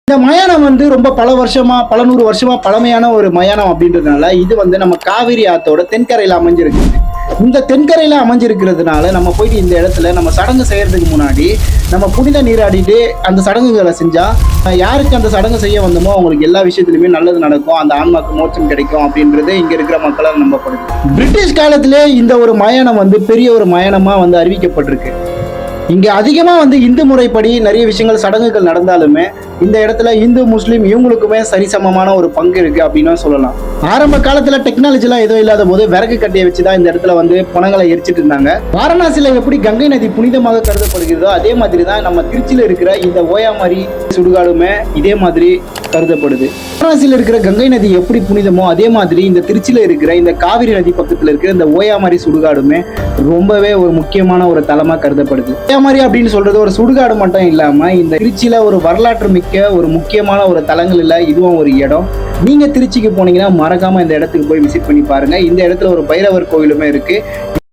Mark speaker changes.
Speaker 1: இந்த மயானம் வந்து ரொம்ப பல வருஷமா, பல நூறு வருஷமா பழமையான ஒரு மயானம் அப்படின்றதுனால இது வந்து நம்ம காவிரி ஆத்தோட தென்கரையில அமைஞ்சிருக்கு. இந்த தென்கரையில அமைஞ்சிருக்கிறதுனால நம்ம போயிட்டு இந்த இடத்துல நம்ம சடங்கு செய்யறதுக்கு முன்னாடி நம்ம புனித நீராடிட்டு அந்த சடங்குகளை செஞ்சா யாருக்கு அந்த சடங்கு செய்ய வந்தோமோ அவங்களுக்கு எல்லா விஷயத்துலையுமே நல்லது நடக்கும், அந்த ஆன்மாக்கு மோட்சம் கிடைக்கும் அப்படின்றது இங்க இருக்கிற மக்களால் நம்பப்படுது. பிரிட்டிஷ் காலத்திலே இந்த ஒரு மயானம் வந்து பெரிய ஒரு மயானமா வந்து அறிவிக்கப்பட்டிருக்கு. இங்க அதிகமா வந்து இந்து முறைப்படி நிறைய விஷயங்கள் சடங்குகள் நடந்தாலுமே இந்த இடத்துல இந்து முஸ்லீம் இவங்களுக்குமே சரிசமமான ஒரு பங்கு இருக்கு அப்படின்னு சொல்லலாம். ஆரம்ப காலத்துல டெக்னாலஜி எல்லாம் எதுவும் இல்லாத போது விறகு கட்டையை வச்சுதான் இந்த இடத்துல வந்து பணங்களை எரிச்சிட்டு இருந்தாங்க. வாரணாசியில எப்படி கங்கை நதி புனிதமாக கருதப்படுகிறதோ அதே மாதிரி தான் நம்ம திருச்சியில இருக்கிற இந்த ஓயாமாரி சுடுகாடுமே இதே மாதிரி கருதப்படுது. வாரணாசியில இருக்கிற கங்கை நதி எப்படி புனிதமோ அதே மாதிரி இந்த திருச்சியில இருக்கிற இந்த காவிரி நதி பக்கத்துல இருக்கிற இந்த ஓயாமாரி சுடுகாடுமே ரொம்பவே ஒரு முக்கியமான ஒரு தலமா கருதப்படுது. ஓயாமாரி அப்படின்னு சொல்றது ஒரு சுடுகாடு மட்டும் இல்லாம இந்த திருச்சியில ஒரு வரலாற்று மிக்க ஒரு முக்கியமான ஒரு தலங்கள் இல்ல, இதுவும் ஒரு இடம். நீங்க திருச்சிக்கு போனீங்கன்னா மறக்காம இந்த இடத்துக்கு போய் விசிட் பண்ணி பாருங்க. இந்த இடத்துல ஒரு பைரவர் கோயிலுமே இருக்கு.